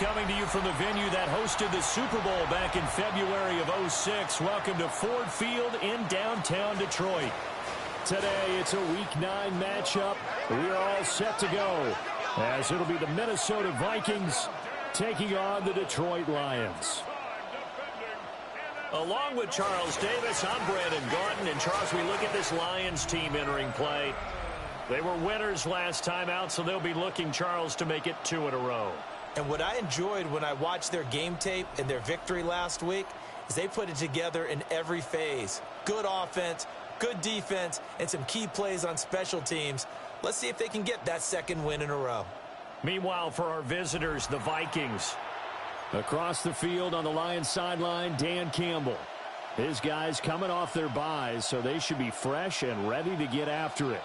coming to you from the venue that hosted the Super Bowl back in February of '06. Welcome to Ford Field in downtown Detroit. Today, it's a Week 9 matchup. We are all set to go, as it'll be the Minnesota Vikings taking on the Detroit Lions. Along with Charles Davis, I'm Brandon Gaudin. And Charles, we look at this Lions team entering play. They were winners last time out, so they'll be looking, Charles, to make it 2 in a row. And what I enjoyed when I watched their game tape and their victory last week is they put it together in every phase. Good offense, good defense, and some key plays on special teams. Let's see if they can get that 2nd win in a row. Meanwhile, for our visitors, the Vikings. Across the field on the Lions sideline, Dan Campbell. His guys coming off their byes, so they should be fresh and ready to get after it.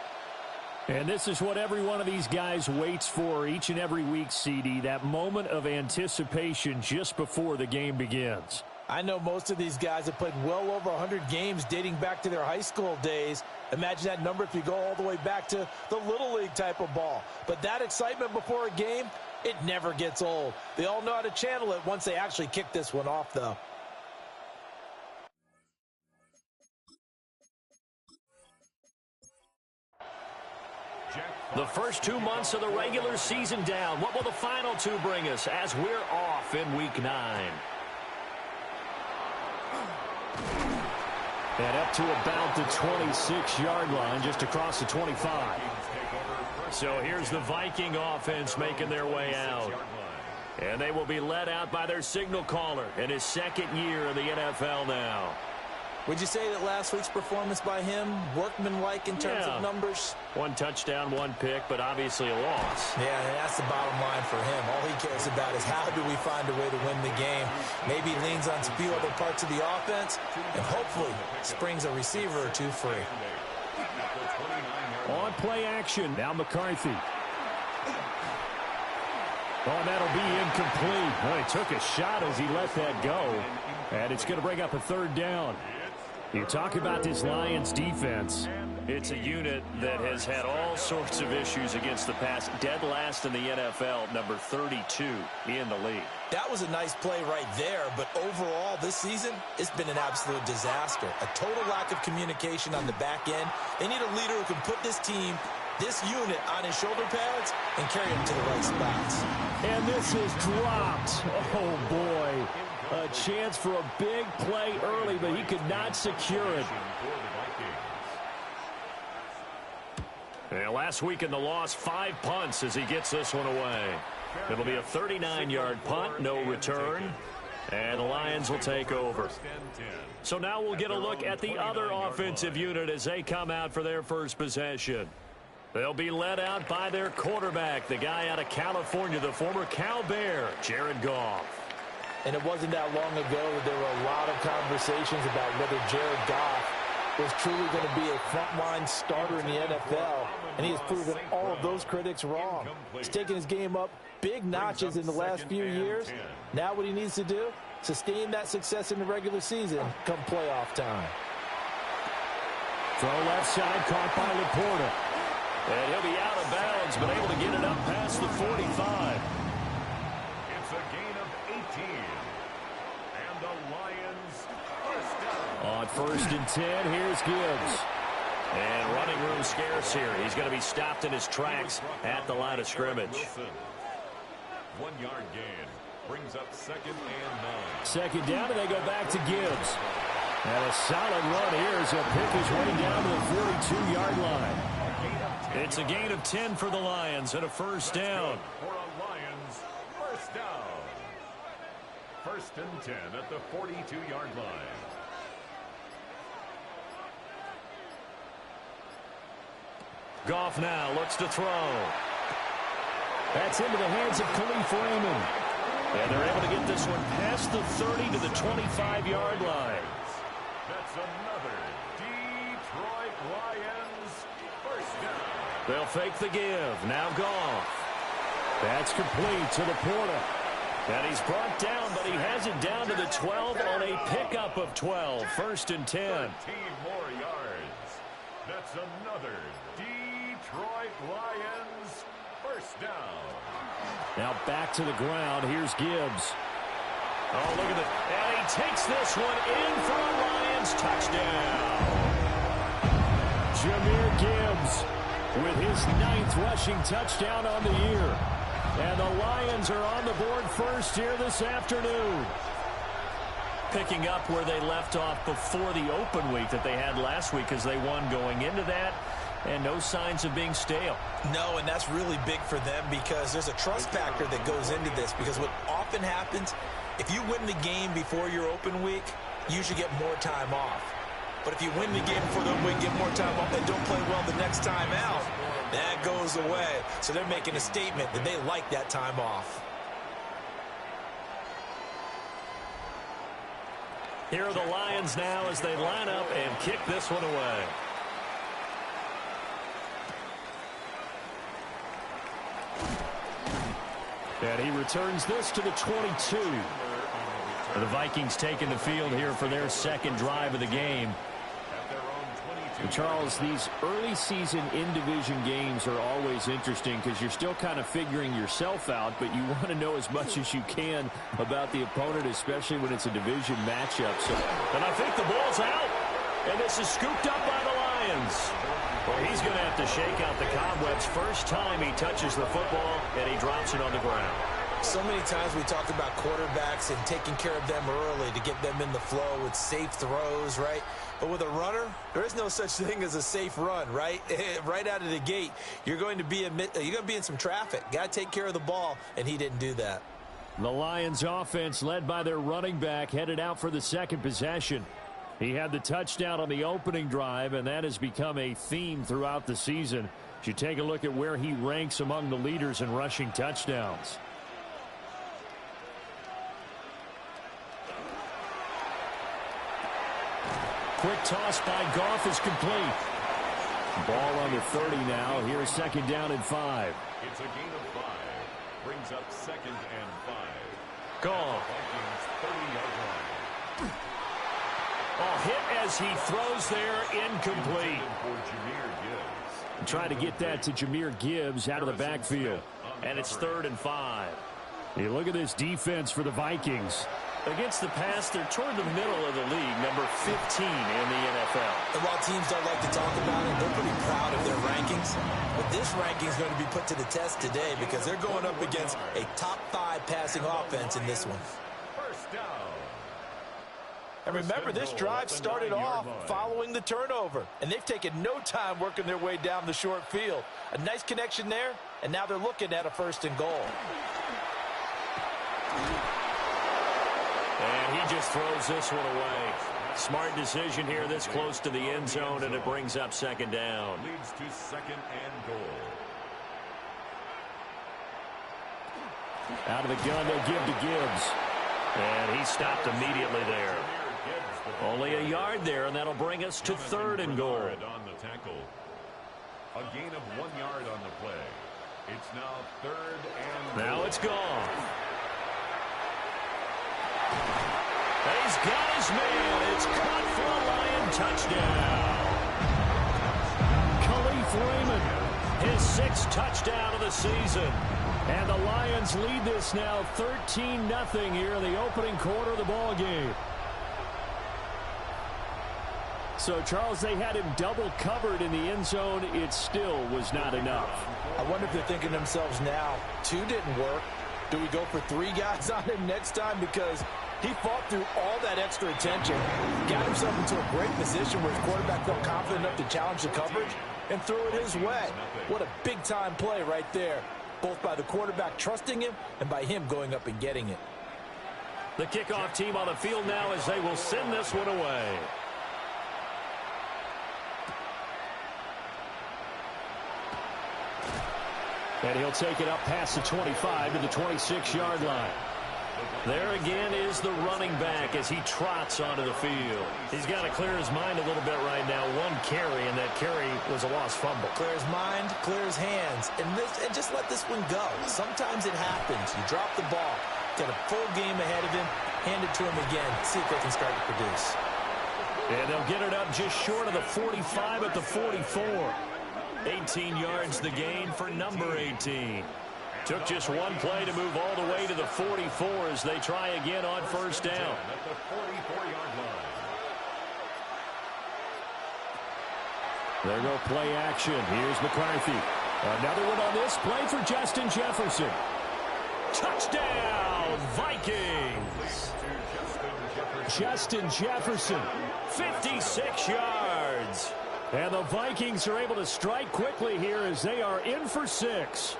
And this is what every one of these guys waits for each and every week, CD, that moment of anticipation just before the game begins. I know most of these guys have played well over 100 games dating back to their high school days. Imagine that number if you go all the way back to the Little League type of ball. But that excitement before a game, it never gets old. They all know how to channel it once they actually kick this one off, though. The first 2 months of the regular season down. What will the final 2 bring us as we're off in Week 9? And up to about the 26-yard line, just across the 25. So here's the Viking offense making their way out. And they will be led out by their signal caller in his 2nd year in the NFL now. Would you say that last week's performance by him, workmanlike in terms of numbers? 1 touchdown, 1 pick, but obviously a loss. Yeah, that's the bottom line for him. All he cares about is how do we find a way to win the game. Maybe he leans on a few other parts of the offense and hopefully springs a receiver or 2 free. On play action, now McCarthy. Oh, that'll be incomplete. Well, he took a shot as he let that go. And it's going to bring up a 3rd down. You talk about this Lions defense. It's a unit that has had all sorts of issues against the pass. Dead last in the NFL, number 32 in the league. That was a nice play right there, but overall this season, it's been an absolute disaster. A total lack of communication on the back end. They need a leader who can put this team, this unit, on his shoulder pads and carry them to the right spots. And this is dropped. Oh, boy. A chance for a big play early, but he could not secure it. And last week in the loss, 5 punts as he gets this one away. It'll be a 39-yard punt, no return. And the Lions will take over. So now we'll get a look at the other offensive unit as they come out for their first possession. They'll be led out by their quarterback, the guy out of California, the former Cal Bear, Jared Goff. And it wasn't that long ago that there were a lot of conversations about whether Jared Goff was truly going to be a frontline starter in the NFL. And he has proven all of those critics wrong. He's taken his game up big notches in the last few years. Now what he needs to do, sustain that success in the regular season come playoff time. Throw left side, caught by Laporta. And he'll be out of bounds, but able to get it up past the 45. It's a gain of 18. And the Lions first down. On 1st and 10, here's Gibbs. And running room scarce here. He's going to be stopped in his tracks at the line of scrimmage. 1-yard gain brings up 2nd and 9. 2nd down, and they go back to Gibbs. And a solid run here as he'll pick his way down to the 42-yard line. It's a gain of 10 for the Lions and a 1st down. For a Lions first down. 1st and 10 at the 42-yard line. Goff now looks to throw. That's into the hands of Khalif Raymond. And they're able to get this one past the 30 to the 25-yard line. That's another Detroit Lions first down. They'll fake the give. Now Goff. That's complete to Laporta. And he's brought down, but he has it down to the 12 on a pickup of 12. 1st and 10. 13 more yards. That's another Detroit Lions first down. Now back to the ground. Here's Gibbs. Oh, look at it. And he takes this one in for a Lions touchdown. Jahmyr Gibbs with his 9th rushing touchdown on the year. And the Lions are on the board first here this afternoon. Picking up where they left off before the open week that they had last week as they won going into that. And no signs of being stale. No, and that's really big for them because there's a trust factor that goes into this. Because what often happens, if you win the game before your open week, you should get more time off. But if you win the game before the open week, get more time off, and don't play well the next time out, that goes away. So they're making a statement that they like that time off. Here are the Lions now as they line up and kick this one away. And he returns this to the 22. The Vikings taking the field here for their second drive of the game. And Charles, these early season in-division games are always interesting because you're still kind of figuring yourself out, but you want to know as much as you can about the opponent, especially when it's a division matchup. And I think the ball's out. And this is scooped up by the Lions. Well, he's going to have to shake out the cobwebs first time he touches the football, and he drops it on the ground. So many times we talked about quarterbacks and taking care of them early to get them in the flow with safe throws, right? But with a runner, there is no such thing as a safe run, right? Right out of the gate, you're going to be in some traffic. Got to take care of the ball, and he didn't do that. The Lions offense led by their running back headed out for the second possession. He had the touchdown on the opening drive, and that has become a theme throughout the season. As you take a look at where he ranks among the leaders in rushing touchdowns. Quick toss by Goff is complete. Ball under 30 now. Here's second down and 5. It's a gain of 5. Brings up 2nd and 5. Goff. Vikings 30-yard line. Oh, hit as he throws there, incomplete. For Jahmyr Gibbs. Trying to get that to Jahmyr Gibbs out of the backfield. And it's 3rd and 5. You look at this defense for the Vikings. Against the pass, they're toward the middle of the league, number 15 in the NFL. And while teams don't like to talk about it, they're pretty proud of their rankings. But this ranking is going to be put to the test today because they're going up against a top 5 passing offense in this one. First down. And remember, this drive started off following the turnover. And they've taken no time working their way down the short field. A nice connection there, and now they're looking at a 1st and goal. And he just throws this one away. Smart decision here this close to the end zone, and it brings up 2nd down. Leads to 2nd and goal. Out of the gun, they'll give to Gibbs. And he stopped immediately there. Only a yard there, and that'll bring us to 3rd and goal. On the tackle. A gain of 1 yard on the play. It's now 3rd and now it's gone. And he's got his man. It's caught for a Lion touchdown. Khalif Raymond, His 6th touchdown of the season. and the Lions lead this now 13-0 here in the opening quarter of the ball game. So, Charles, they had him double covered in the end zone. It still was not enough. I wonder if they're thinking to themselves now, 2 didn't work. Do we go for 3 guys on him next time? Because he fought through all that extra attention, got himself into a great position where his quarterback felt confident enough to challenge the coverage and threw it his way. What a big-time play right there, both by the quarterback trusting him and by him going up and getting it. The kickoff team on the field now as they will send this one away. And he'll take it up past the 25 to the 26-yard line. There again is the running back as he trots onto the field. He's got to clear his mind a little bit right now. 1 carry, and that carry was a lost fumble. Clear his mind, clear his hands, and just let this one go. Sometimes it happens. You drop the ball, got a full game ahead of him, hand it to him again, see if they can start to produce. And they'll get it up just short of the 45 at the 44. 18 yards the gain for number 18. Took just one play to move all the way to the 44 as they try again on first down. At the 44-yard line. There go play action. Here's McCarthy. Another one on this play for Justin Jefferson. Touchdown, Vikings. Justin Jefferson, 56 yards. and the Vikings are able to strike quickly here as they are in for 6.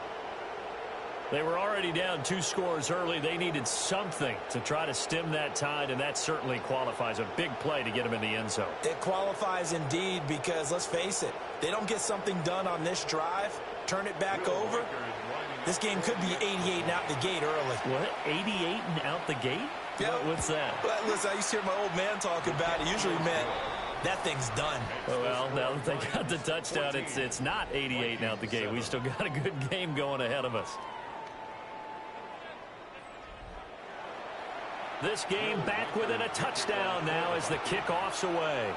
They were already down 2 scores early. They needed something to try to stem that tide, and that certainly qualifies. A big play to get them in the end zone. It qualifies indeed because, let's face it, they don't get something done on this drive, turn it back over, this game could be 88 and out the gate early. What? 88 and out the gate? Yeah. What's that? Well, listen, I used to hear my old man talk about it. Usually meant that thing's done. Well, now that they got the touchdown, it's not 88 and out the gate. We still got a good game going ahead of us. This game back within a touchdown now as the kickoff's away.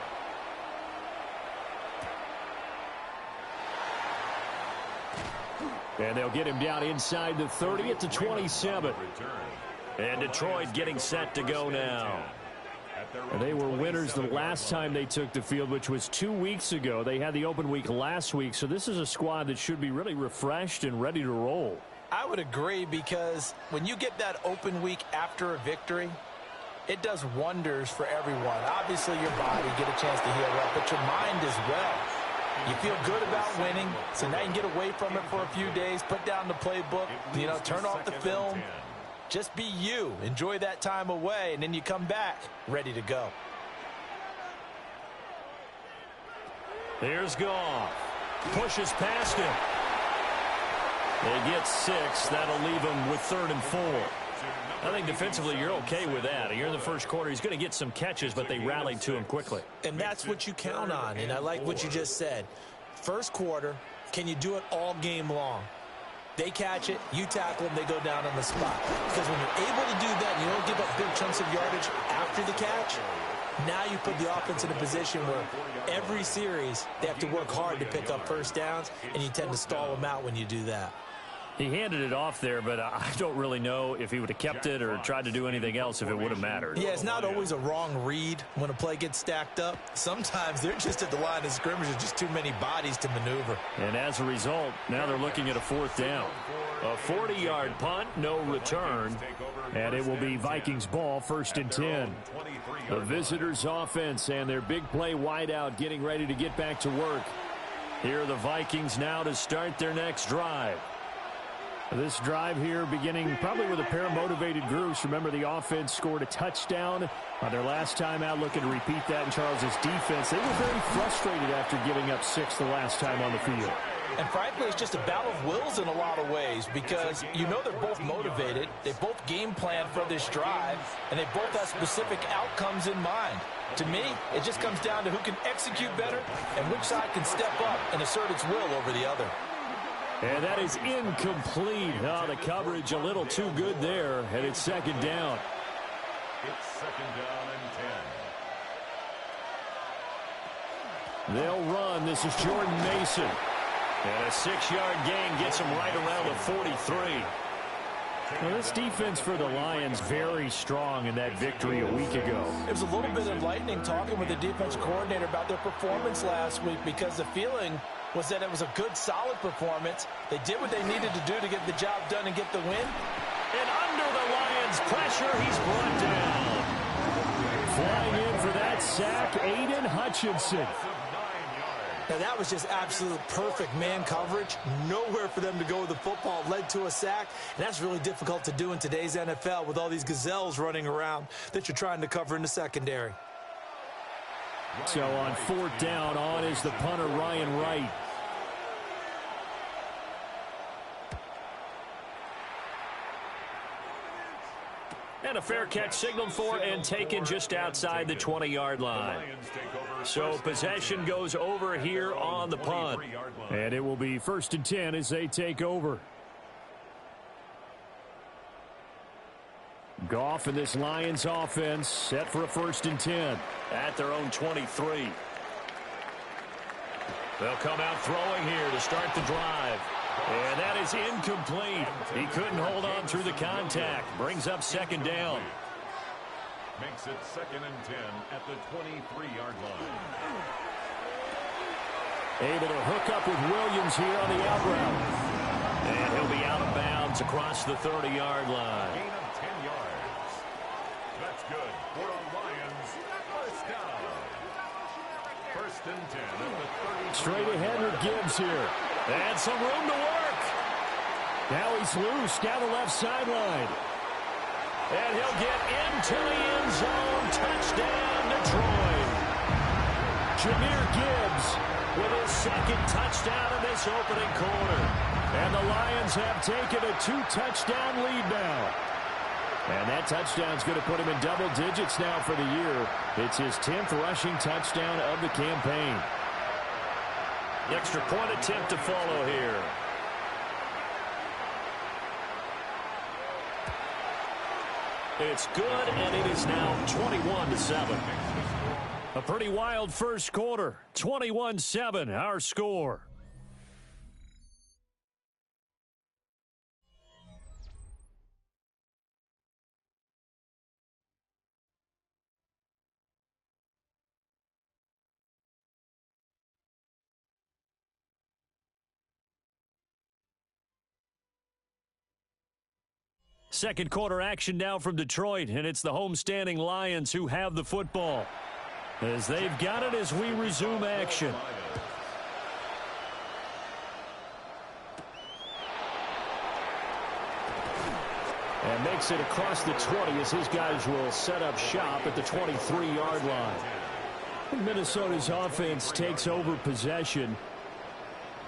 And they'll get him down inside the 30 at the 27. And Detroit getting set to go now. And they were winners the last time they took the field, which was 2 weeks ago. They had the open week last week, so this is a squad that should be really refreshed and ready to roll. I would agree because when you get that open week after a victory, it does wonders for everyone. Obviously, your body, get a chance to heal up, but your mind as well. You feel good about winning, so now you can get away from it for a few days, put down the playbook, turn off the film. Just be you. Enjoy that time away, and then you come back ready to go. Here's Goff. Pushes past him. They get 6. That'll leave him with 3rd and 4. I think defensively you're okay with that. You're in the first quarter. He's going to get some catches, but they rallied to him quickly. And that's what you count on, and I like what you just said. First quarter, can you do it all game long? They catch it, you tackle them, they go down on the spot. Because when you're able to do that and you don't give up big chunks of yardage after the catch, now you put the offense in a position where every series they have to work hard to pick up first downs, and you tend to stall them out when you do that. He handed it off there, but I don't really know if he would have kept it or tried to do anything else if it would have mattered. Yeah, it's not always a wrong read when a play gets stacked up. Sometimes they're just at the line of scrimmage. There's just too many bodies to maneuver. And as a result, now they're looking at a 4th down. A 40-yard punt, no return. And it will be Vikings ball, 1st and 10. The visitors' offense and their big play wideout getting ready to get back to work. Here are the Vikings now to start their next drive. This drive here beginning probably with a pair of motivated groups. Remember, the offense scored a touchdown on their last time out. Looking to repeat that in Charles' defense. They were very frustrated after giving up 6 the last time on the field. And frankly, it's just a battle of wills in a lot of ways because they're both motivated. They both game plan for this drive, and they both have specific outcomes in mind. To me, it just comes down to who can execute better and which side can step up and assert its will over the other. And that is incomplete. Oh, the coverage a little too good there, and it's 2nd down. It's 2nd down and 10. They'll run. This is Jordan Mason. And a 6-yard gain gets him right around the 43. Well, this defense for the Lions very strong in that victory a week ago. It was a little bit enlightening talking with the defensive coordinator about their performance last week because the feeling was that it was a good, solid performance. They did what they needed to do to get the job done and get the win. And under the Lions' pressure, he's brought down. Flying in for that sack, Aiden Hutchinson. Now, that was just absolute perfect man coverage. Nowhere for them to go with the football. Led to a sack. And that's really difficult to do in today's NFL with all these gazelles running around that you're trying to cover in the secondary. So on 4th down, on is the punter, Ryan Wright. And a fair catch signaled for and taken just outside the 20-yard line. So possession goes over here on the punt. And it will be 1st and 10 as they take over. Goff and this Lions offense set for a 1st and 10. At their own 23. They'll come out throwing here to start the drive. And that is incomplete. He couldn't hold on through the contact. Brings up second down. Makes it 2nd and 10 at the 23-yard line. Able to hook up with Williams here on the out route. And he'll be out of bounds across the 30-yard line. Gain of 10 yards. That's good for the Lions. First down. 1st and 10 at the 30. Straight ahead with Gibbs here. And some room to work. Now he's loose down the left sideline. And he'll get into the end zone. Touchdown, Detroit. Jahmyr Gibbs With his second touchdown in this opening quarter. And the Lions have taken a 2-touchdown lead now. And that touchdown's going to put him in double digits now for the year. It's his 10th rushing touchdown of the campaign. The extra point attempt to follow here. It's good, and it is now 21-7. A pretty wild first quarter. 21-7, our score. Second quarter action now from Detroit, and it's the homestanding Lions who have the football. As they've got it as we resume action. And makes it across the 20 as his guys will set up shop at the 23-yard line. Minnesota's offense takes over possession.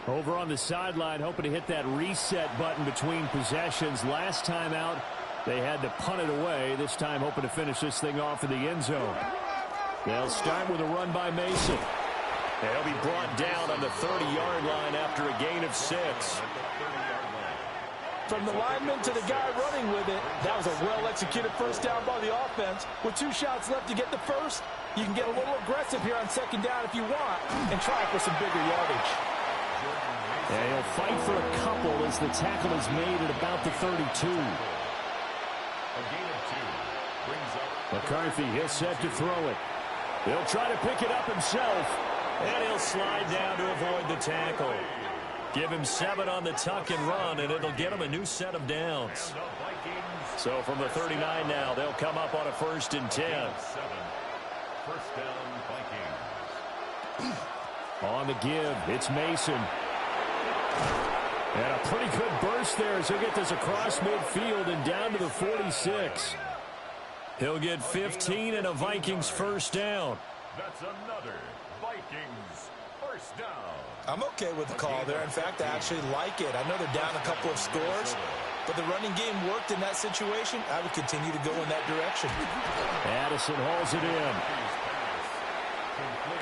Over on the sideline, hoping to hit that reset button between possessions. Last time out, they had to punt it away. This time, hoping to finish this thing off in the end zone. They'll start with a run by Mason. They'll be brought down on the 30-yard line after a gain of 6. From the lineman to the guy running with it, that was a well-executed first down by the offense. With 2 shots left to get the first, you can get a little aggressive here on second down if you want and try for some bigger yardage. And he'll fight for a couple as the tackle is made at about the 32. A gain of 2 brings up McCarthy, he'll set to throw it. He'll try to pick it up himself. And he'll slide down to avoid the tackle. Give him 7 on the tuck and run, and it'll get him a new set of downs. So from the 39 now, they'll come up on a 1st and 10. 7. First down, Vikings. On the give, it's Mason. And a pretty good burst there as he'll get this across midfield and down to the 46. He'll get 15 and a Vikings first down. That's another Vikings first down. I'm okay with the call there. In fact, I actually like it. I know they're down a couple of scores, but the running game worked in that situation. I would continue to go in that direction. Addison hauls it in.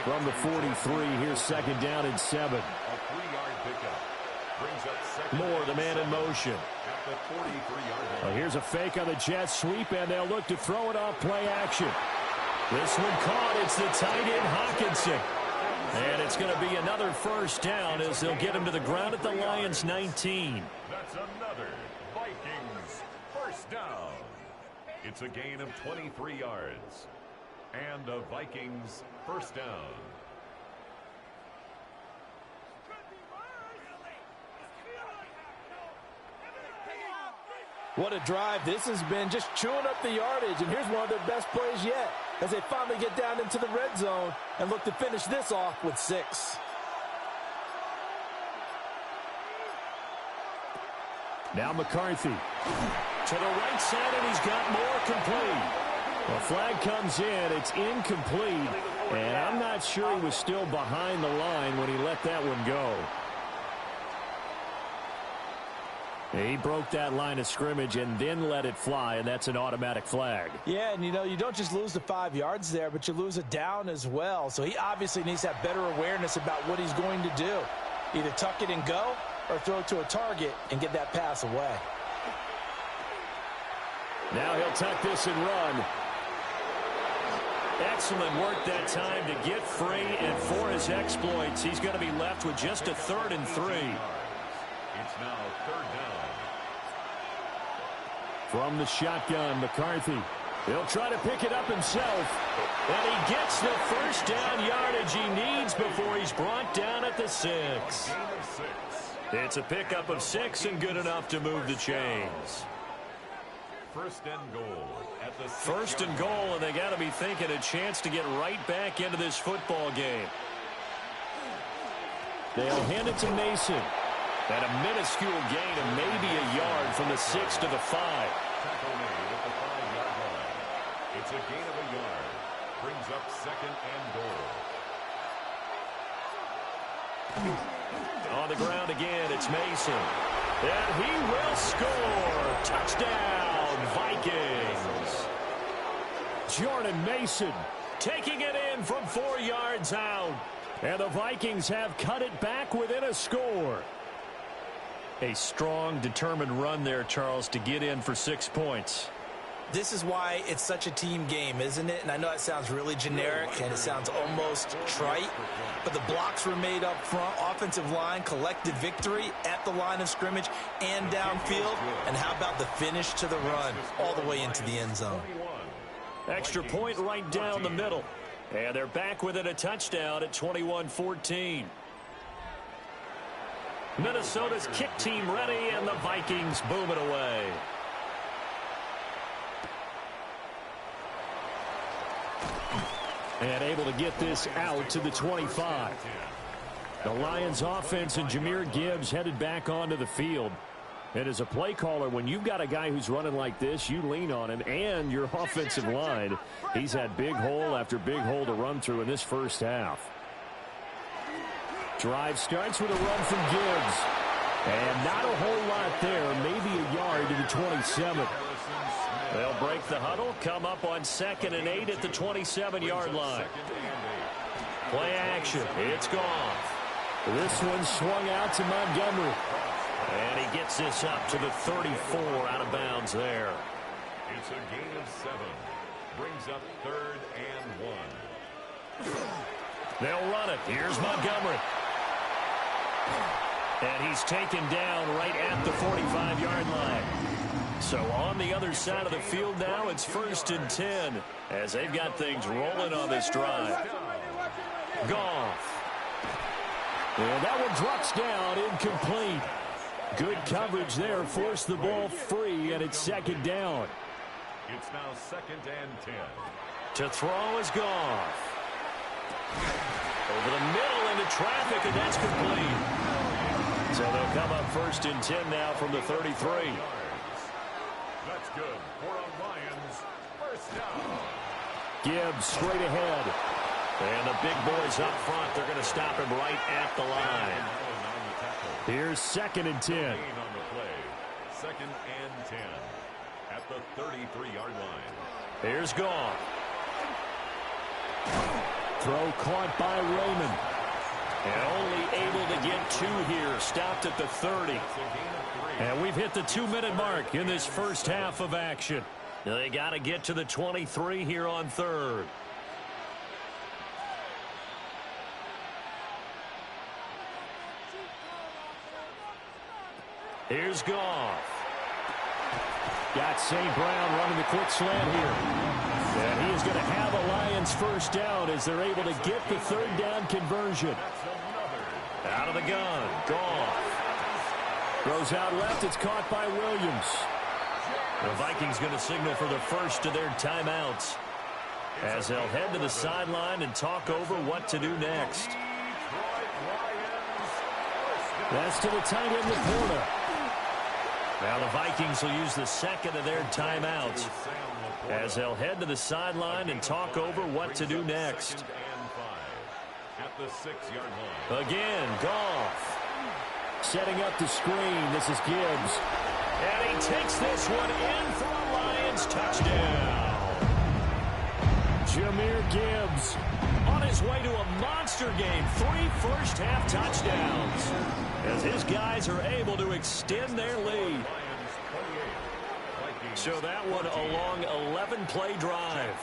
From the 43, here's second down and 7. A 3-yard pickup. Brings up second. Moore, the man in motion. At the 43-yard line. Well, here's a fake on the jet sweep, and they'll look to throw it off play action. This one caught. It's the tight end, Hockenson. And it's going to be another first down as they'll get him to the ground at the Lions' 19. That's another Vikings first down. It's a gain of 23 yards. And a Vikings first down. What a drive this has been, just chewing up the yardage. And here's one of their best plays yet as they finally get down into the red zone and look to finish this off with 6. Now McCarthy. To the right side, and he's got Moore complete. The flag comes in. It's incomplete. And I'm not sure he was still behind the line when he let that one go. He broke that line of scrimmage and then let it fly, and that's an automatic flag. Yeah, and you know, you don't just lose the 5 yards there, but you lose a down as well. So he obviously needs to have better awareness about what he's going to do. Either tuck it and go or throw it to a target and get that pass away. Now he'll tuck this and run. Excellent work that time to get free, and for his exploits, he's going to be left with just a 3rd and 3. It's now 3rd down. From the shotgun, McCarthy. He'll try to pick it up himself. And he gets the first down yardage he needs before he's brought down at the 6. Gain of 6. It's a pickup of 6 and good enough to move the chains. 1st and goal at the 6. 1st and goal, and they got to be thinking a chance to get right back into this football game. They'll hand it to Mason. And a minuscule gain of maybe a yard from the 6 to the 5. Tackle made at the 5-yard line. It's a gain of a yard. Brings up 2nd and goal. On the ground again, it's Mason. And he will score. Touchdown, Vikings. Jordan Mason Taking it in from 4 yards out. And the Vikings have cut it back within a score. A strong, determined run there, Charles, to get in for 6 points. This is why it's such a team game, isn't it? And I know it sounds really generic and it sounds almost trite, but the blocks were made up front. Offensive line collected victory at the line of scrimmage and downfield. And how about the finish to the run all the way into the end zone? Extra point right down the middle. And they're back within a touchdown at 21-14. Minnesota's kick team ready, and the Vikings boom it away. And able to get this out to the 25. The Lions offense and Jahmyr Gibbs headed back onto the field. And as a play caller, when you've got a guy who's running like this, you lean on him and your offensive line. He's had big hole after big hole to run through in this first half. Drive starts with a run from Gibbs. And not a whole lot there, maybe a yard to the 27. They'll break the huddle, come up on 2nd and 8 at the 27-yard line. Play action, it's gone. This one swung out to Montgomery. And he gets this up to the 34 out of bounds there. It's a gain of 7. Brings up 3rd and 1. They'll run it. Here's Montgomery. And he's taken down right at the 45-yard line. So on the other side of the field now, it's 1st and 10 as they've got things rolling on this drive. Goff. And that one drops down, incomplete. Good coverage there, forced the ball free, and it's 2nd down. It's now 2nd and 10. To throw is Goff. Over the middle into traffic, and that's complete. So they'll come up 1st and 10 now from the 33. That's good for a Lions 1st down. Gibbs straight ahead. And the big boys up front, they're going to stop him right at the line. Here's 2nd and 10. Gain on the play. 2nd and 10 at the 33-yard line. Here's Goff. Throw caught by Raymond. And only able to get 2 here. Stopped at the 30. And we've hit the 2-minute mark in this first half of action. They got to get to the 23 here on 3rd. Here's Goff. Got St. Brown running the quick slant here. And he is going to have a Lions first down as they're able to get the 3rd down conversion. Out of the gun. Goff. Throws out left. It's caught by Williams. The Vikings going to signal for the first of their timeouts as they'll head to the sideline and talk over what to do next. That's to the tight end, Laporta. Now the Vikings will use the 2nd of their timeouts as they'll head to the sideline and talk over what to do next. At the 6-yard line. Again, Goff. Setting up the screen. This is Gibbs. And he takes this one in for a Lions touchdown. Jahmyr Gibbs on his way to a monster game. 3 first-half touchdowns as his guys are able to extend their lead. So that one a long 11-play drive.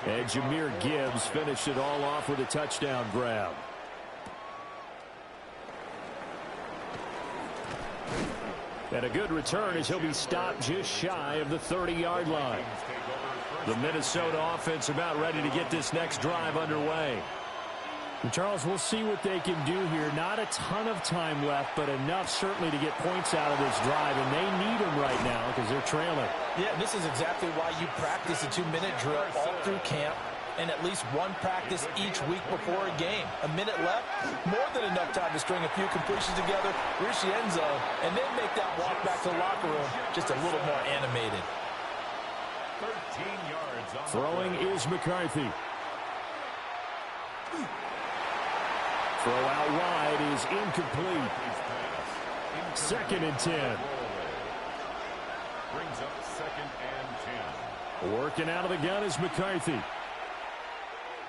And Jahmyr Gibbs finished it all off with a touchdown grab. And a good return as he'll be stopped just shy of the 30-yard line. The Minnesota offense about ready to get this next drive underway. And Charles, we'll see what they can do here. Not a ton of time left, but enough certainly to get points out of this drive, and they need them right now because they're trailing. Yeah, this is exactly why you practice a 2-minute drill all through camp and at least one practice each week before a game. A minute left, more than enough time to string a few completions together, reach the end zone, and then make that walk back to the locker room just a little more animated. 13 yards on Throwing is McCarthy. Throw out wide is incomplete. 2nd and 10. Brings up 2nd and 10. Working out of the gun is McCarthy.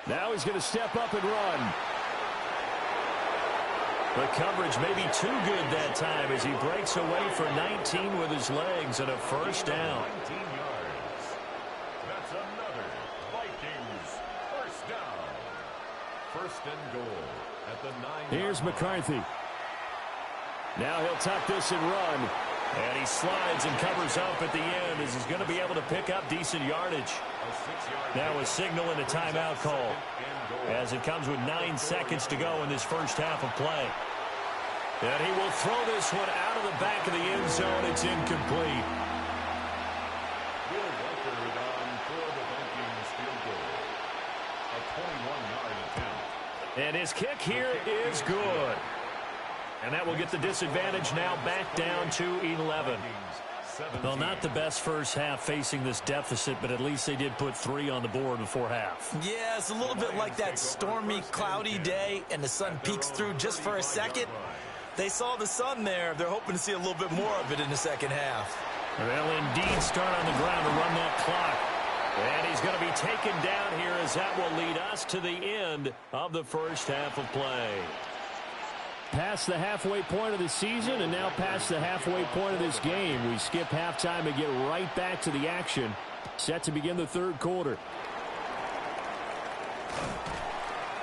Now he's going to step up and run. The coverage may be too good that time as he breaks away for 19 with his legs and a first down. 19 yards. That's another Vikings first down. 1st and goal at the 9-yard line. Here's McCarthy. Now he'll tuck this and run. And he slides and covers up at the end as he's going to be able to pick up decent yardage. Now a signal and a timeout call as it comes with 9 seconds to go in this first half of play. And he will throw this one out of the back of the end zone. It's incomplete. Will Walker on for the Vikings field goal. A 21-yard attempt. And his kick here is good. And that will get the disadvantage now back down to 11. Well, not the best first half facing this deficit, but at least they did put 3 on the board before half. Yeah, it's a little bit like that stormy, cloudy day, and the sun peeks through just for a second. They saw the sun there. They're hoping to see a little bit more of it in the second half. They'll indeed start on the ground to run that clock. And he's going to be taken down here as that will lead us to the end of the first half of play. Past the halfway point of the season and now past the halfway point of this game. We skip halftime and get right back to the action. Set to begin the 3rd quarter.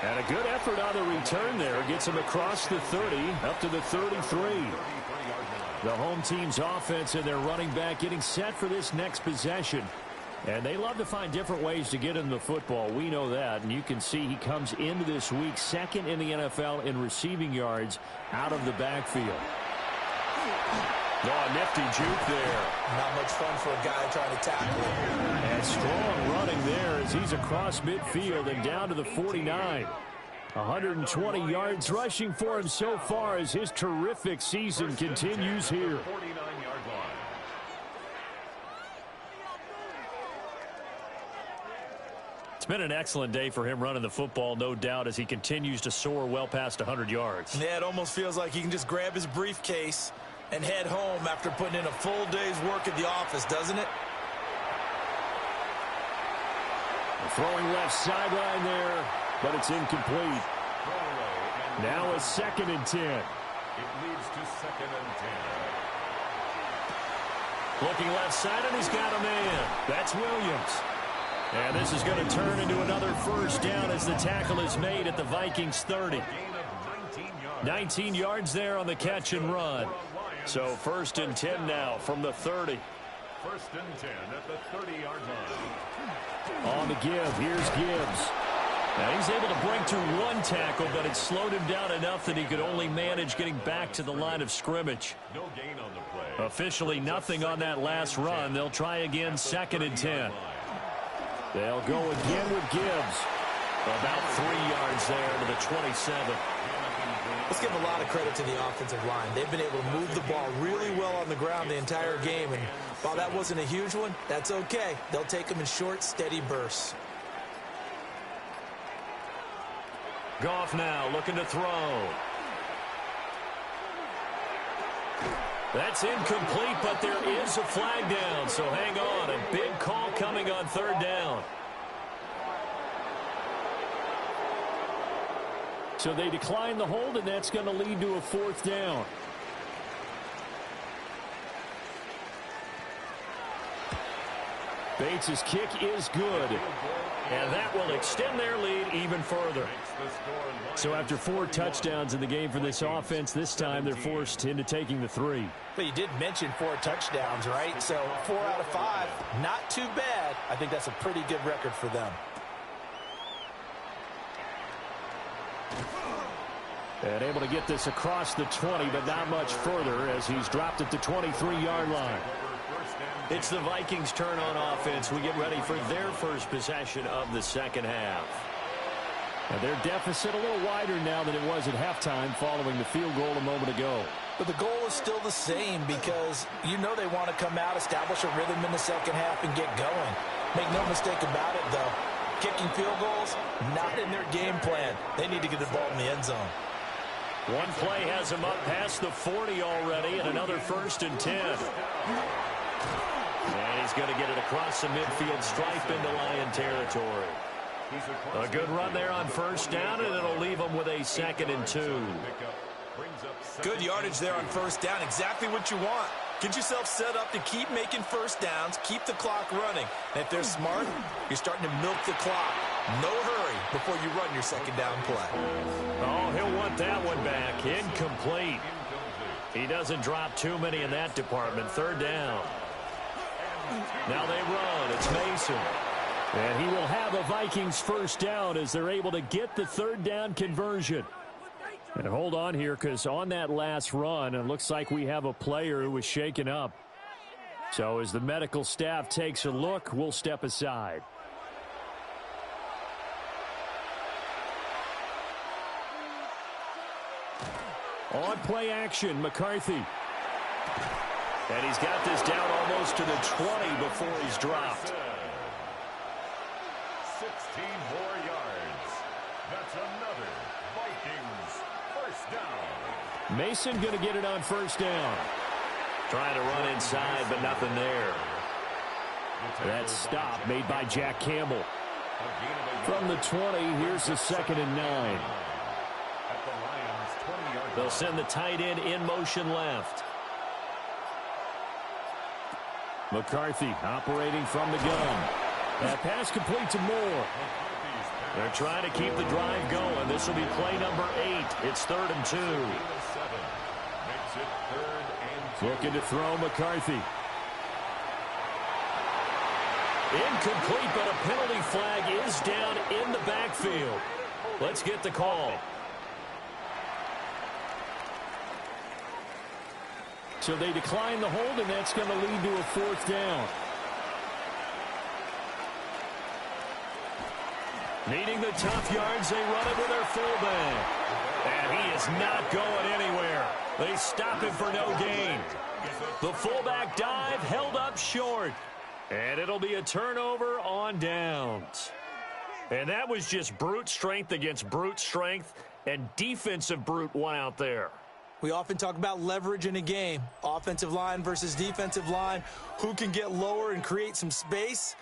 And a good effort on the return there. Gets him across the 30 up to the 33. The home team's offense and their running back getting set for this next possession. And they love to find different ways to get him the football. We know that. And you can see he comes into this week 2nd in the NFL in receiving yards out of the backfield. Oh, nifty juke there. Not much fun for a guy trying to tackle him. And strong running there as he's across midfield and down to the 49. 120 yards rushing for him so far as his terrific season continues here. 49-yard line. It's been an excellent day for him running the football, no doubt, as he continues to soar well past 100 yards. Yeah, it almost feels like he can just grab his briefcase and head home after putting in a full day's work at the office, doesn't it? Throwing left sideline there, but it's incomplete. Now a 2nd and 10. It leads to 2nd and 10. Looking left side, and he's got a man. That's Williams. And this is going to turn into another first down as the tackle is made at the Vikings 30. 19 yards there on the catch and run. So 1st and 10 now from the 30. 1st and 10 at the 30-yard line. On the give, here's Gibbs. Now he's able to break through 1 tackle, but it slowed him down enough that he could only manage getting back to the line of scrimmage. No gain on the play. Officially nothing on that last run. They'll try again 2nd and 10. They'll go again with Gibbs. About 3 yards there to the 27. Let's give a lot of credit to the offensive line. They've been able to move the ball really well on the ground the entire game. And while that wasn't a huge one, that's okay. They'll take them in short, steady bursts. Goff now looking to throw. That's incomplete, but there is a flag down, so hang on. A big call coming on 3rd down. So they decline the hold, and that's going to lead to a 4th down. Bates' kick is good. And that will extend their lead even further. So after 4 touchdowns in the game for this offense, this time they're forced into taking the 3. But you did mention 4 touchdowns, right? So 4 out of 5, not too bad. I think that's a pretty good record for them. And able to get this across the 20, but not much further as he's dropped at the 23-yard line. It's the Vikings' turn on offense. We get ready for their first possession of the second half. And their deficit a little wider now than it was at halftime following the field goal a moment ago. But the goal is still the same because you know they want to come out, establish a rhythm in the second half, and get going. Make no mistake about it, though. Kicking field goals, not in their game plan. They need to get the ball in the end zone. One play has him up past the 40 already, and another 1st and 10. And he's going to get it across the midfield stripe into Lion territory. A good run there on 1st down, and it'll leave him with a 2nd and 2. Good yardage there on 1st down. Exactly what you want. Get yourself set up to keep making 1st downs, keep the clock running. And if they're smart, you're starting to milk the clock. No hurry before you run your 2nd down play. Oh, he'll want that one back. Incomplete. He doesn't drop too many in that department. 3rd down. Now they run. It's Mason. And he will have a Vikings 1st down as they're able to get the 3rd down conversion. And hold on here because on that last run, it looks like we have a player who was shaken up. So as the medical staff takes a look, we'll step aside. On play action, McCarthy. And he's got this down almost to the 20 before he's dropped. 16 more yards. That's another Vikings 1st down. Mason going to get it on 1st down. Trying to run inside, but nothing there. That stop made by Jack Campbell. From the 20, here's the 2nd and 9. They'll send the tight end in motion left. McCarthy operating from the gun. That pass complete to Moore. They're trying to keep the drive going. This will be play number 8. It's 3rd and 2. Looking to throw McCarthy. Incomplete, but a penalty flag is down in the backfield. Let's get the call. So they decline the hold, and that's going to lead to a 4th down. Needing the tough yards, they run it with their fullback. And he is not going anywhere. They stop him for no gain. The fullback dive held up short. And it'll be a turnover on downs. And that was just brute strength against brute strength and defensive brute one out there. We often talk about leverage in a game. Offensive line versus defensive line. Who can get lower and create some space?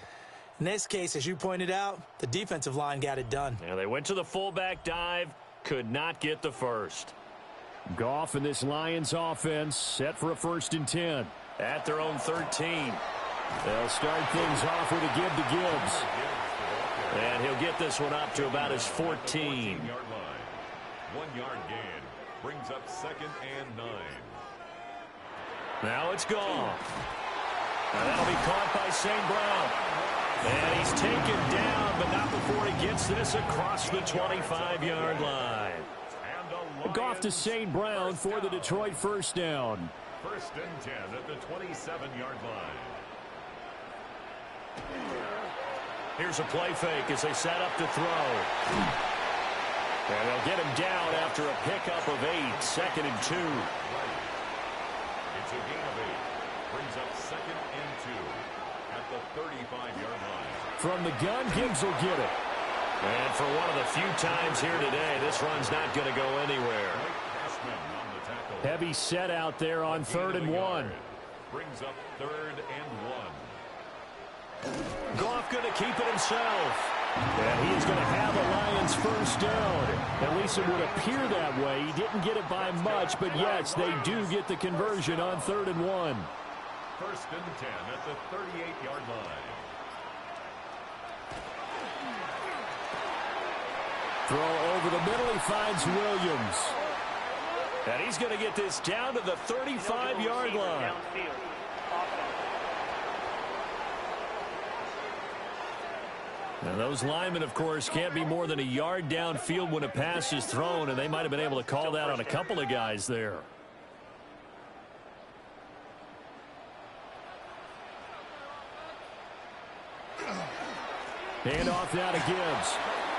In this case, as you pointed out, the defensive line got it done. Yeah, they went to the fullback dive, could not get the first. Goff and this Lions offense set for a 1st and 10. At their own 13. They'll start things off with a give to Gibbs. And he'll get this one up to about his 14. 1 yard gain brings up 2nd and 9. Now it's Goff. And that'll be caught by St. Brown. And he's taken down, but not before he gets this across the 25-yard line. Goff to St. Brown for the Detroit 1st down. 1st and 10 at the 27-yard line. Here's a play fake as they set up to throw. And they'll get him down after a pickup of 8, 2nd and 2. It's a gain of 8. Brings up 2nd and 2 at the 35-yard line. From the gun, Gibbs will get it. And for one of the few times here today, this run's not going to go anywhere. Heavy set out there on 3rd and 1. Brings up 3rd and 1. Goff going to keep it himself. And he is going to have a Lions 1st down. At least it would appear that way. He didn't get it by much, but yes, they do get the conversion on 3rd and 1. 1st and 10 at the 38-yard line. Throw over the middle. He finds Williams. And he's going to get this down to the 35-yard line. And those linemen, of course, can't be more than a yard downfield when a pass is thrown, and they might have been able to call that on a couple of guys there. Hand off now to Gibbs.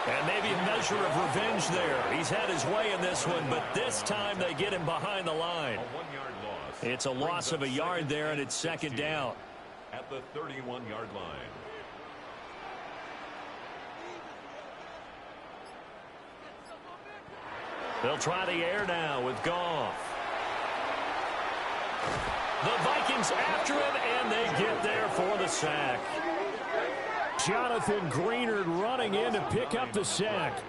And maybe a measure of revenge there. He's had his way in this one, but this time they get him behind the line. It's a loss of a yard there, and it's second down. At the 31-yard line. They'll try the air now with Goff. The Vikings after him, and they get there for the sack. Jonathan Greenard running in to pick up the sack.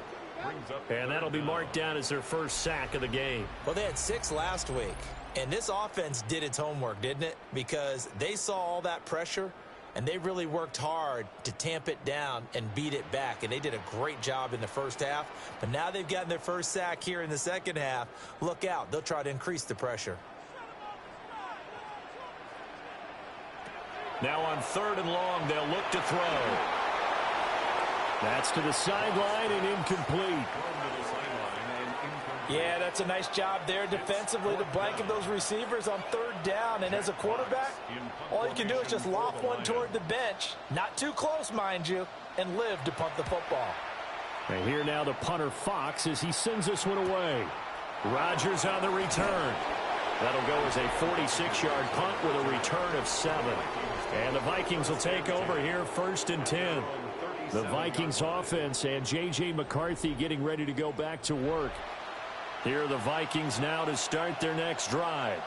And that'll be marked down as their first sack of the game. Well, they had 6 last week, and this offense did its homework, didn't it? Because they saw all that pressure, and they really worked hard to tamp it down and beat it back. And they did a great job in the first half. But now they've gotten their first sack here in the second half. Look out. They'll try to increase the pressure. Now on 3rd and long, they'll look to throw. That's to the sideline and incomplete. Yeah, that's a nice job there defensively to blanket those receivers on 3rd down. And as a quarterback, all you can do is just lob one toward the bench. Not too close, mind you, and live to punt the football. And here now the punter Fox as he sends this one away. Rodgers on the return. That'll go as a 46-yard punt with a return of 7. And the Vikings will take over here 1st and 10. The Vikings offense and J.J. McCarthy getting ready to go back to work. Here are the Vikings now to start their next drive.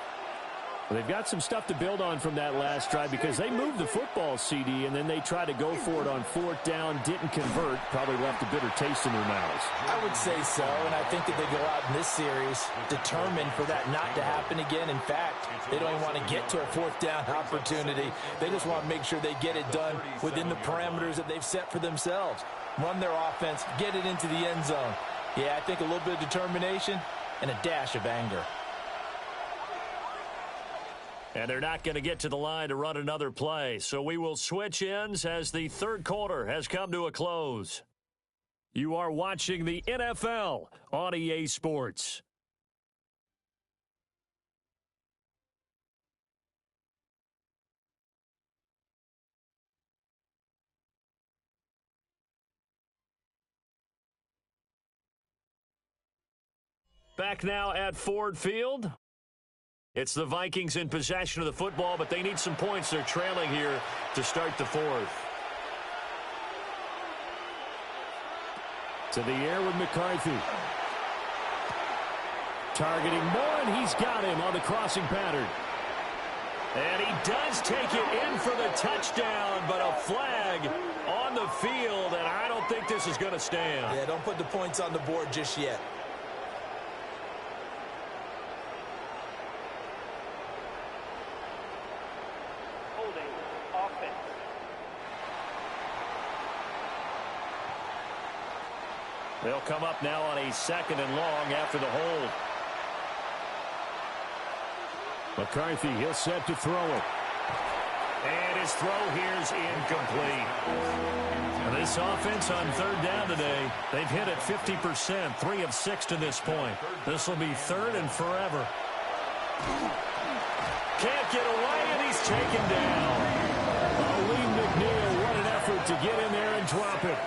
Well, they've got some stuff to build on from that last drive because they moved the football, CD, and then they tried to go for it on 4th down, didn't convert, probably left a bitter taste in their mouths. I would say so, and I think that they go out in this series determined for that not to happen again. In fact, they don't even want to get to a 4th down opportunity. They just want to make sure they get it done within the parameters that they've set for themselves. Run their offense, get it into the end zone. Yeah, I think a little bit of determination and a dash of anger. And they're not going to get to the line to run another play. So we will switch ends as the 3rd quarter has come to a close. You are watching the NFL on EA Sports. Back now at Ford Field. It's the Vikings in possession of the football, but they need some points. They're trailing here to start the 4th. To the air with McCarthy. Targeting Moore, and he's got him on the crossing pattern. And he does take it in for the touchdown, but a flag on the field, and I don't think this is going to stand. Yeah, don't put the points on the board just yet. They'll come up now on a 2nd and long after the hold. McCarthy, he'll set to throw it. And his throw here is incomplete. And this offense on 3rd down today, they've hit it 50%, 3 of 6 to this point. This will be 3rd and forever. Can't get away, and he's taken down. Lee McNeil, what an effort to get in there and drop it.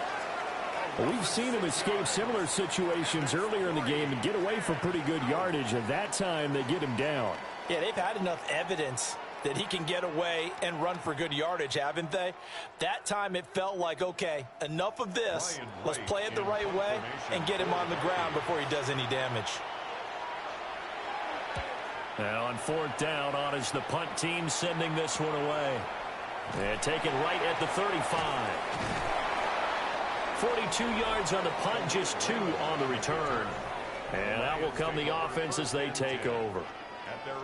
We've seen him escape similar situations earlier in the game and get away from pretty good yardage, and that time they get him down. Yeah, they've had enough evidence that he can get away and run for good yardage, haven't they? That time it felt like, okay, enough of this. Let's play it the right way and get him on the ground before he does any damage. Now on 4th down, on is the punt team sending this one away. And taken right at the 35. 42 yards on the punt, just 2 on the return. And out will come the offense as they take over.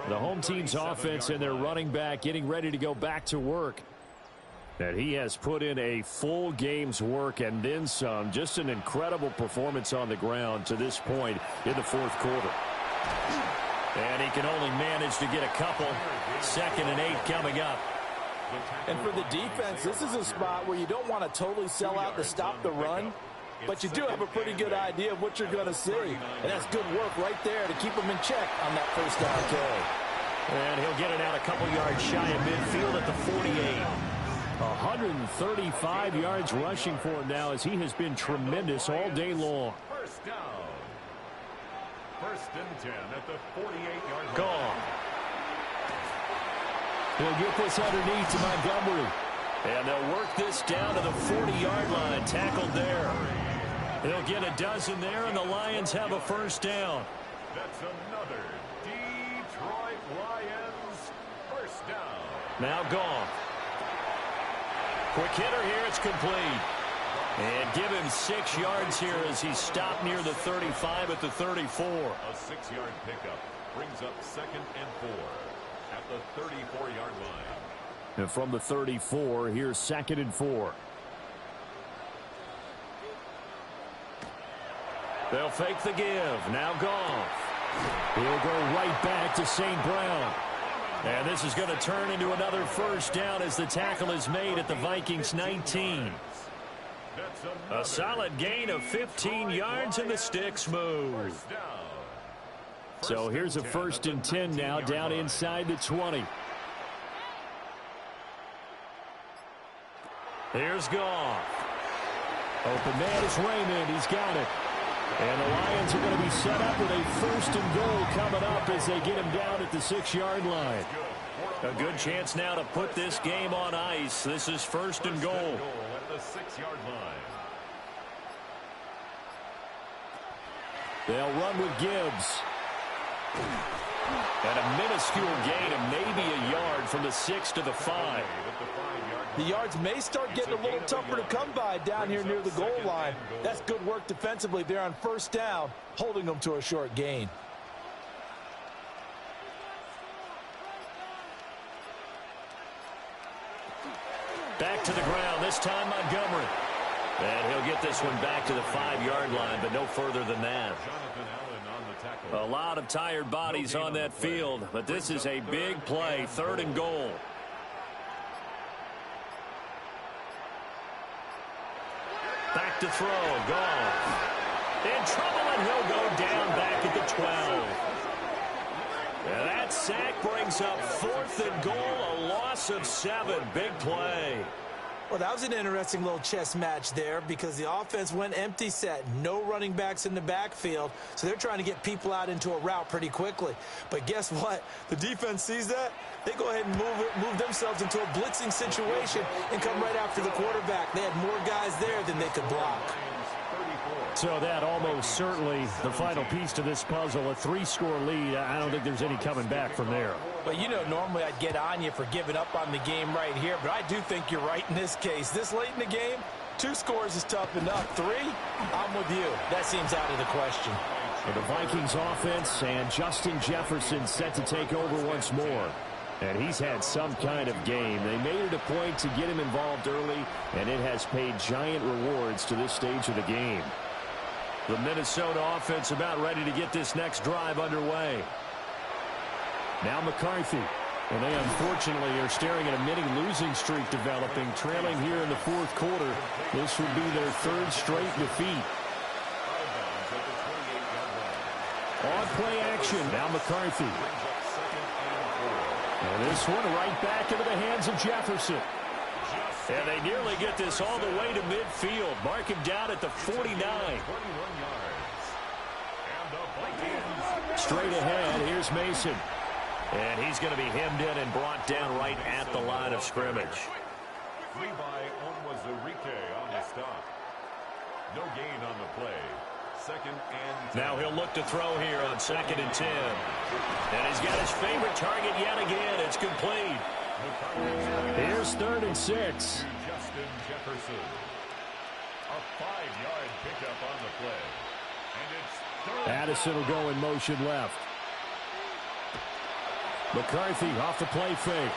The home team's offense and their running back getting ready to go back to work. And he has put in a full game's work and then some. Just an incredible performance on the ground to this point in the fourth quarter. And he can only manage to get a couple. 2nd and 8 coming up. And for the defense, this is a spot where you don't want to totally sell out to stop the run, but you do have a pretty good idea of what you're going to see. And that's good work right there to keep them in check on that first down carry. And he'll get it out a couple yards shy of midfield at the 48. 135 yards rushing for him now as he has been tremendous all day long. First down. 1st and 10 at the 48-yard line. Gone. He'll get this underneath to Montgomery. And they'll work this down to the 40-yard line. Tackled there. He'll get a dozen there, and the Lions have a first down. That's another Detroit Lions first down. Now gone. Quick hitter here. It's complete. And give him 6 yards here as he stopped near the 35 at the 34. A 6-yard pickup brings up 2nd and 4 at the 34-yard line. And from the 34, here's 2nd and 4. They'll fake the give. Now Goff. He'll go right back to St. Brown. And this is going to turn into another first down as the tackle is made at the Vikings 19. A solid gain of 15 yards and the sticks move. So here's a 1st and 10 now down inside the 20. Here's Goff. Open man is Raymond. He's got it. And the Lions are going to be set up with a 1st and goal coming up as they get him down at the 6-yard line. A good chance now to put this game on ice. This is 1st and goal. At the 6-yard line. They'll run with Gibbs. And a minuscule gain of maybe a yard from the 6 to the 5. The yards may start getting a little tougher to come by down here near the goal line. That's good work defensively there on first down, holding them to a short gain. Back to the ground, this time Montgomery. And he'll get this one back to the 5-yard line, but no further than that. A lot of tired bodies on that field, but this is a big play, 3rd and goal. Back to throw, Goff. In trouble, and he'll go down back at the 12. And that sack brings up 4th and goal, a loss of 7. Big play. Well, that was an interesting little chess match there because the offense went empty set. No running backs in the backfield, so they're trying to get people out into a route pretty quickly. But guess what? The defense sees that. They go ahead and move themselves into a blitzing situation and come right after the quarterback. They had more guys there than they could block. So that almost certainly the final piece to this puzzle, a 3-score lead. I don't think there's any coming back from there. But, you know, normally I'd get on you for giving up on the game right here, but I do think you're right in this case. This late in the game, 2 scores is tough enough. 3, I'm with you. That seems out of the question. For the Vikings offense, and Justin Jefferson set to take over once more. And he's had some kind of game. They made it a point to get him involved early, and it has paid giant rewards to this stage of the game. The Minnesota offense about ready to get this next drive underway. Now McCarthy. And they unfortunately are staring at a mini-losing streak developing, trailing here in the 4th quarter. This would be their 3rd straight defeat. On play action, now McCarthy. And this one right back into the hands of Jefferson. And they nearly get this all the way to midfield. Mark him down at the 49. Straight ahead, here's Mason. And he's going to be hemmed in and brought down right at the line of scrimmage. Levi Onwazurike on the stop. No gain on the play. 2nd and 10. Now he'll look to throw here on 2nd and 10. And he's got his favorite target yet again. It's complete. Here's 3rd and 6. Justin Jefferson. A 5-yard pickup on the play. And it's 3rd. Addison will go in motion left. McCarthy off the play fake.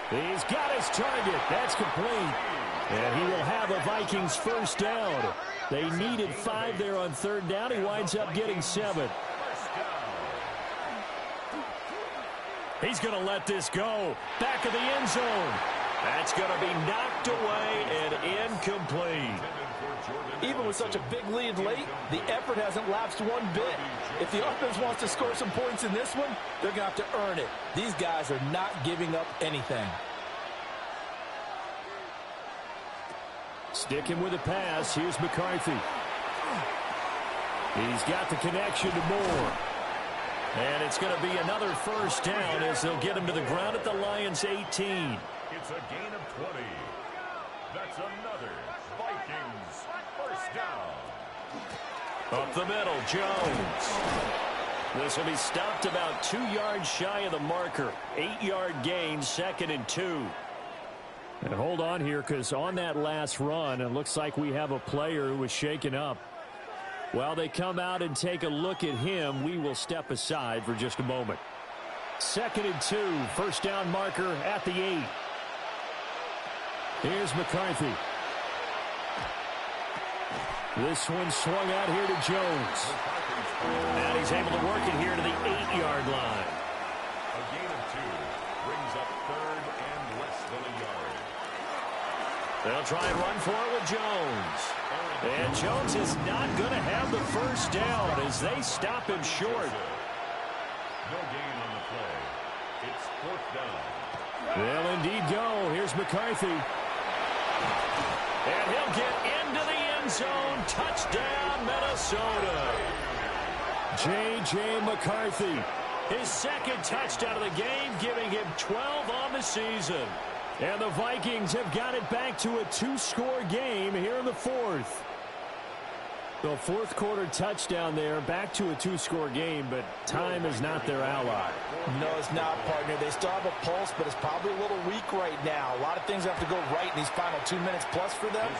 He's got his target. That's complete. And he will have a Vikings first down. They needed 5 there on third down. He winds up getting 7. He's going to let this go. Back of the end zone. That's going to be knocked away and incomplete. Even with such a big lead late, the effort hasn't lapsed one bit. If the offense wants to score some points in this one, they're going to have to earn it. These guys are not giving up anything. Sticking with the pass, here's McCarthy. He's got the connection to Moore. And it's going to be another first down as they'll get him to the ground at the Lions' 18. It's a gain of 20. That's another Vikings first down. Up the middle, Jones. This will be stopped about 2 yards shy of the marker. 8-yard gain, 2nd and 2. And hold on here, because on that last run, it looks like we have a player who was shaken up. While they come out and take a look at him, we will step aside for just a moment. 2nd and 2, first down marker at the 8. Here's McCarthy. This one swung out here to Jones. And he's able to work it here to the 8-yard line. A gain of 2 brings up 3rd and less than a yard. They'll try and run for it with Jones. And Jones is not going to have the first down as they stop him short. No gain on the play. It's 4th down. They'll indeed go. Here's McCarthy. And he'll get into the end zone. Touchdown, Minnesota. J.J. McCarthy. His 2nd touchdown of the game, giving him 12 on the season. And the Vikings have got it back to a 2-score game here in the 4th. The 4th quarter touchdown there, back to a 2-score game, but time is not their ally. No, it's not, partner. They still have a pulse, but it's probably a little weak right now. A lot of things have to go right in these final 2 minutes plus for them.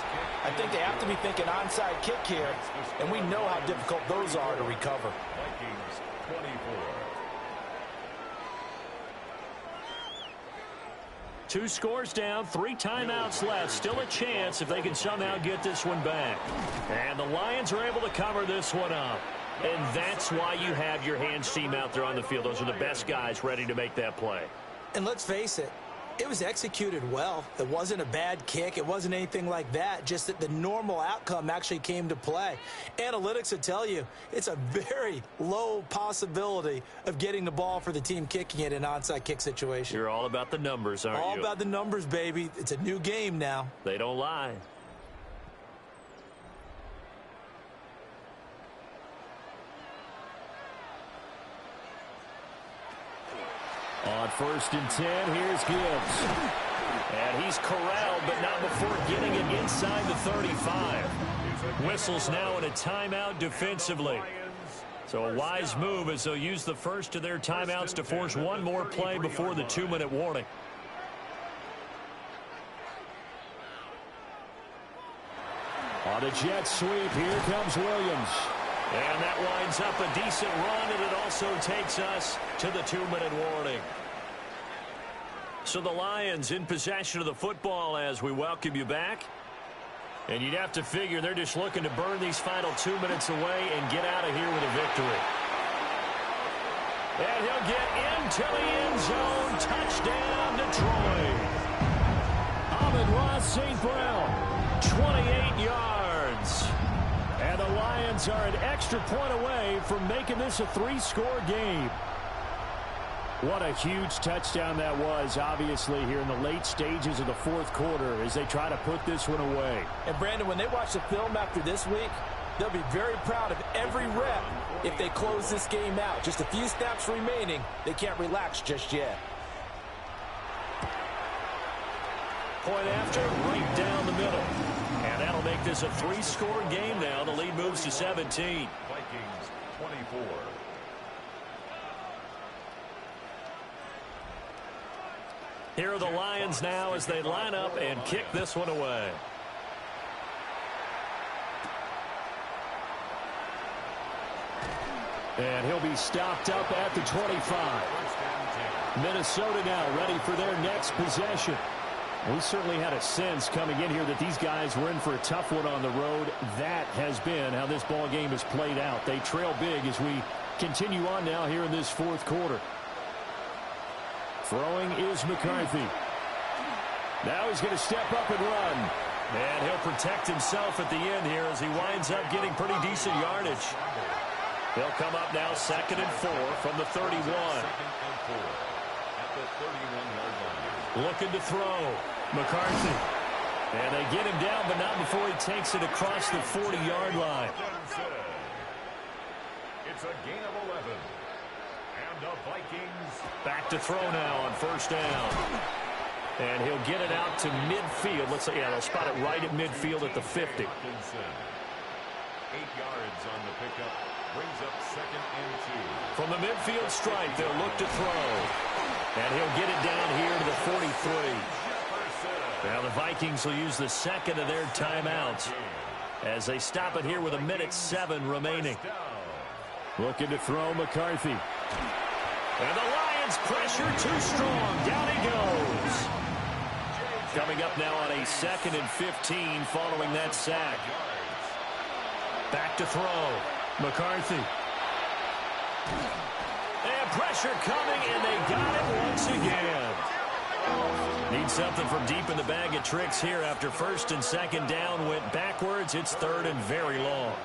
I think they have to be thinking onside kick here, and we know how difficult those are to recover. Vikings 24. 2 scores down, 3 timeouts left. Still a chance if they can somehow get this one back. And the Lions are able to cover this one up. And that's why you have your hands team out there on the field. Those are the best guys ready to make that play. And let's face it, it was executed well. It wasn't a bad kick. It wasn't anything like that. Just that the normal outcome actually came to play. Analytics will tell you it's a very low possibility of getting the ball for the team kicking it in an onside kick situation. You're all about the numbers, aren't you? All about the numbers, baby. It's a new game now. They don't lie. On 1st and 10, here's Gibbs. And he's corralled, but not before getting it inside the 35. Whistles now in a timeout defensively. So a wise move as they'll use the first of their timeouts to force one more play before the 2-minute warning. On a jet sweep, here comes Williams. And that winds up a decent run, and it also takes us to the 2-minute warning. So the Lions in possession of the football as we welcome you back. And you'd have to figure they're just looking to burn these final 2 minutes away and get out of here with a victory. And he'll get into the end zone. Touchdown, Detroit. Amon-Ra St. Brown, 28 yards. And the Lions are an extra point away from making this a 3-score game. What a huge touchdown that was, obviously, here in the late stages of the 4th quarter as they try to put this one away. And, Brandon, when they watch the film after this week, they'll be very proud of every rep if they close this game out. Just a few snaps remaining. They can't relax just yet. Point after, right down the middle. And that'll make this a 3-score game now. The lead moves to 17. Vikings 24. Here are the Lions now as they line up and kick this one away. And he'll be stopped up at the 25. Minnesota now ready for their next possession. We certainly had a sense coming in here that these guys were in for a tough one on the road. That has been how this ball game has played out. They trail big as we continue on now here in this fourth quarter. Throwing is McCarthy. Now he's going to step up and run. And he'll protect himself at the end here as he winds up getting pretty decent yardage. He'll come up now 2nd and 4 from the 31. Looking to throw. McCarthy. And they get him down, but not before he takes it across the 40-yard line. It's a gain of 11. And the Vikings back to throw now on 1st down. And he'll get it out to midfield. Let's say, yeah, they'll spot it right at midfield at the 50. 8 yards on the pickup. Brings up 2nd and 2. From the midfield stripe, they'll look to throw. And he'll get it down here to the 43. Now the Vikings will use the 2nd of their timeouts as they stop it here with 1:07 remaining. Looking to throw McCarthy. And the Lions pressure too strong. Down he goes. Coming up now on a 2nd and 15 following that sack. Back to throw. McCarthy. And pressure coming, and they got it once again. Need something from deep in the bag of tricks here after 1st and 2nd down. Went backwards. It's 3rd and very long.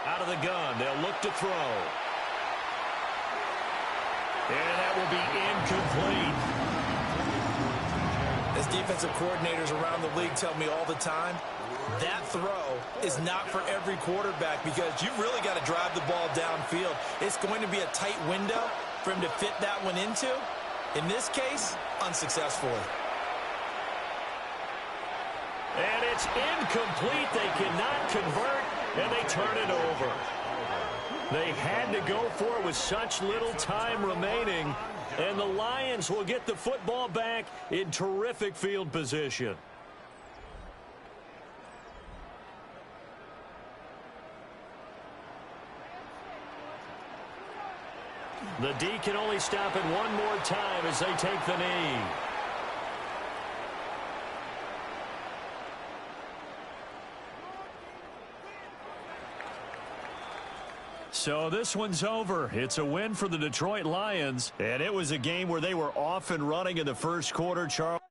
Out of the gun. They'll look to throw. And that will be incomplete. As defensive coordinators around the league tell me all the time, that throw is not for every quarterback because you've really got to drive the ball downfield. It's going to be a tight window for him to fit that one into. In this case, unsuccessfully. And it's incomplete. They cannot convert, and they turn it over. They had to go for it with such little time remaining, and the Lions will get the football back in terrific field position. The D can only stop it one more time as they take the knee. So this one's over. It's a win for the Detroit Lions, and it was a game where they were off and running in the first quarter, Charles.